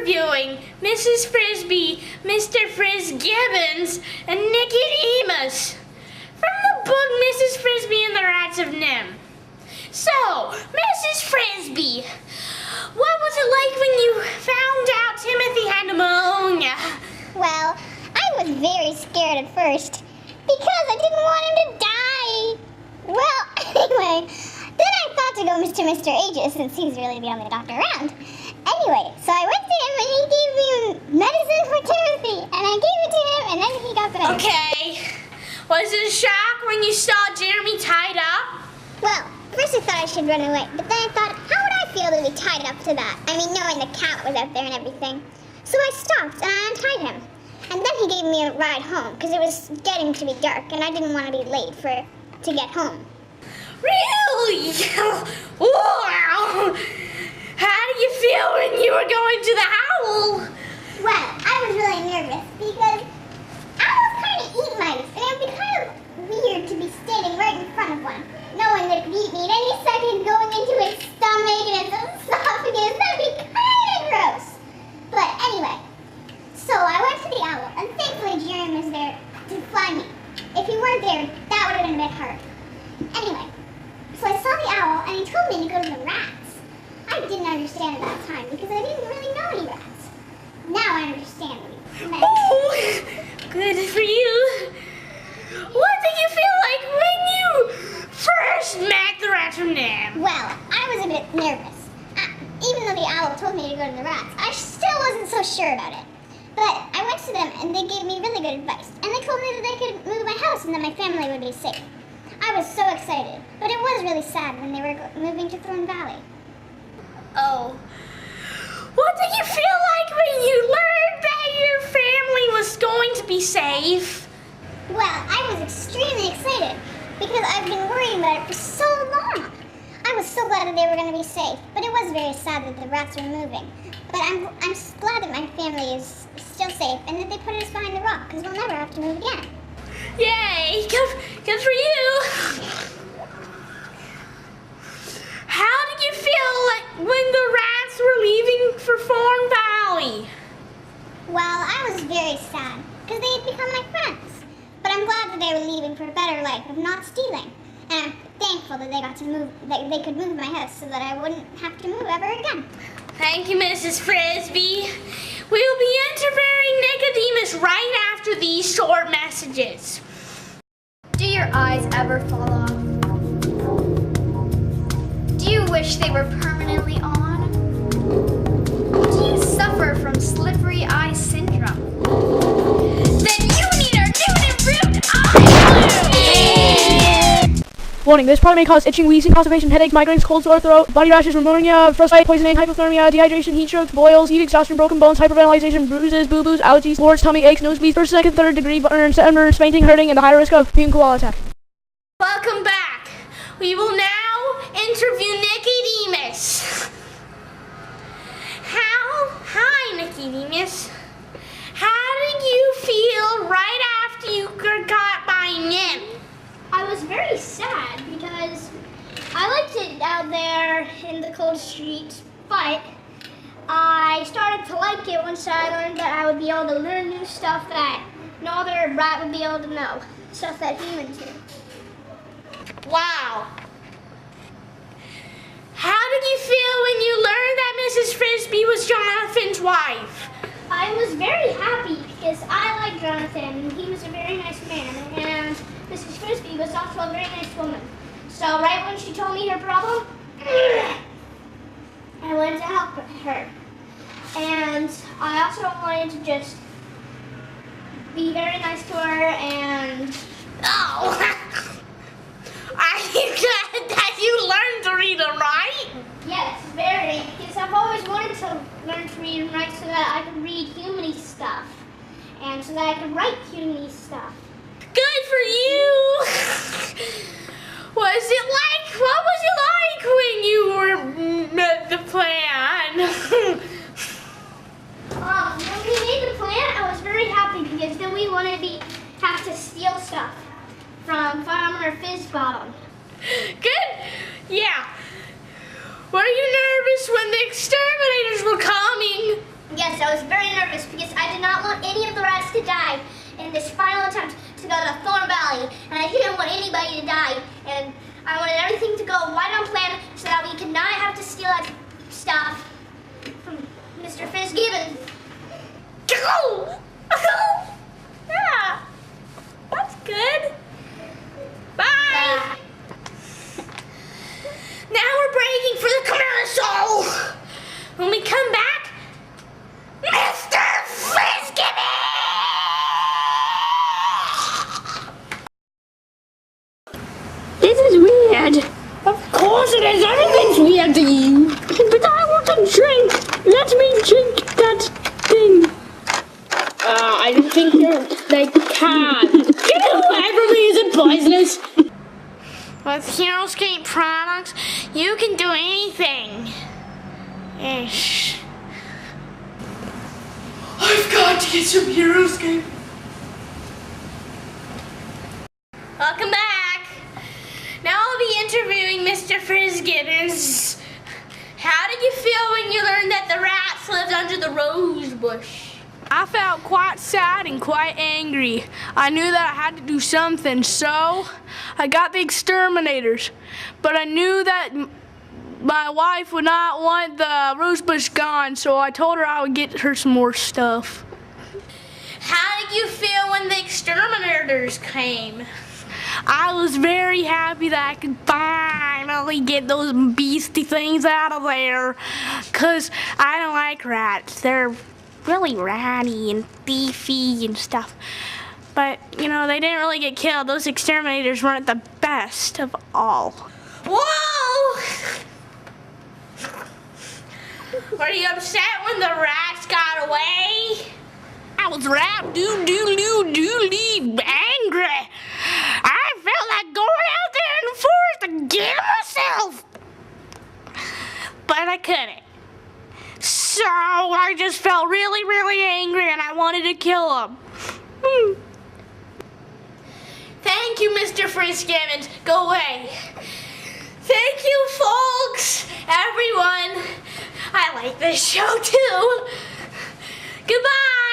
interviewing Mrs. Frisby, Mr. Gibbons, and Nicodemus from the book Mrs. Frisby and the Rats of NIMH. So, Mrs. Frisby, what was it like when you found out Timothy had pneumonia? Well, I was very scared at first because I didn't want him to die. Well, anyway, then I thought to go to Mr. Aegis since he's really the only doctor around. Anyway, so I went to him and he gave me medicine for Timothy, and I gave it to him and then he got better. Okay. Was it a shock when you saw Jeremy tied up? Well, first I thought I should run away, but then I thought, how would I feel to be tied up to that? I mean, knowing the cat was out there and everything. So I stopped and I untied him. And then he gave me a ride home because it was getting to be dark and I didn't want to be late to get home. Really? Wow! How did you feel when you were going to the owl? Well, I was really nervous because owls kind of eat mice, and it would be kind of weird to be standing right in front of one, knowing that it could eat me at any second, going into its stomach and its esophagus. That'd be kind of gross. But anyway, so I went to the owl, and thankfully Jeremy was there to fly me. If he weren't there, that would have been a bit hard. Anyway, so I saw the owl, and he told me to go to the rats. I didn't understand at that time because I didn't really know any rats. Now I understand what he meant. Oh, good for you. What did you feel like when you first met the Rats from NIMH? Well, I was a bit nervous. Even though the owl told me to go to the rats, I still wasn't so sure about it. But I went to them and they gave me really good advice. And they told me that they could move my house and that my family would be safe. I was so excited, but it was really sad when they were moving to Thorn Valley. Oh. What did you feel like when you learned that your family was going to be safe? Well, I was extremely excited because I've been worrying about it for so long. I was so glad that they were going to be safe, but it was very sad that the rats were moving. But I'm glad that my family is still safe and that they put us behind the rock because we'll never have to move again. Yay! Good for you! How did you feel like when the rats were leaving for Thorn Valley? Well, I was very sad because they had become my friends. But I'm glad that they were leaving for a better life of not stealing. And I'm thankful that they got to move, that they could move my house so that I wouldn't have to move ever again. Thank you, Mrs. Frisby. We'll be interviewing Nicodemus right after these short messages. Do your eyes ever fall off? Do you wish they were permanently on? Do you suffer from slippery eye syndrome? Then you need our new and improved eye glue! Warning, this product may cause itching, wheezing, constipation, headaches, migraines, cold sore throat, body rashes, pneumonia, frostbite, poisoning, hypothermia, dehydration, heat strokes, boils, heat exhaustion, broken bones, hyperventilation, bruises, boo-boos, allergies, warts, tummy aches, nosebleeds, first, second, third degree burns, tremors, fainting, hurting, and the higher risk of mutant koala attack. Welcome back. We will now interview Nicodemus. Hi, Nicodemus. How did you feel right after you got caught by NIMH? I was very sad because I liked it out there in the cold streets, but I started to like it once I learned that I would be able to learn new stuff that no other rat would be able to know, stuff that humans do. Wow. How did you feel when you learned that Mrs. Frisby was Jonathan's wife? I was very happy because I like Jonathan and he was a very nice man, and Mrs. Frisby was also a very nice woman. So right when she told me her problem, I wanted to help her. And I also wanted to just be very nice to her and... Oh! Are you glad that you learned to read and write? Yes, very. Because I've always wanted to learn to read and write so that I could read human-y stuff. And so that I could write human-y stuff. Good for you! What was it like when you were met the plan? When we made the plan, I was very happy because then we wouldn't have to steal stuff from Farmer Fizzbottom. Good? Yeah. Were you nervous when the exterminators were coming? Yes, I was very nervous because I did not want any of the rats to die in this final attempt to go to Thorn Valley, and I didn't want anybody to die, and I wanted everything to go right on plan so that we could not have to steal that stuff from Mr. Fitzgibbon. Go! Yeah, that's good. Bye. Now we're breaking for the commercial. When we come back, Mr. Fitzgibbon! This is weird. Of course it is. Everything's weird to you. But I want a drink. Let me drink that thing. I don't think they can. Get away from me. Is it poisonous? With HeroScape products, you can do anything. Ish. I've got to get some HeroScape. Welcome back. Now I'll be interviewing Mr. Fitzgibbons. How did you feel when you learned that the rats lived under the rose bush? I felt quite sad and quite angry. I knew that I had to do something, so I got the exterminators. But I knew that my wife would not want the rosebush gone, so I told her I would get her some more stuff. How did you feel when the exterminators came? I was very happy that I could finally get those beastie things out of there, 'cause I don't like rats. They're really ratty and beefy and stuff. But, you know, they didn't really get killed. Those exterminators weren't the best of all. Whoa! Were you upset when the rats got away? I was rap-doo-doo-doo-doo-doo angry. I felt like going out there in the forest to get myself. But I couldn't. So I just felt really, really angry and I wanted to kill him. Thank you, Mr. Fitzgibbons. Go away. Thank you, folks, everyone. I like this show too. Goodbye.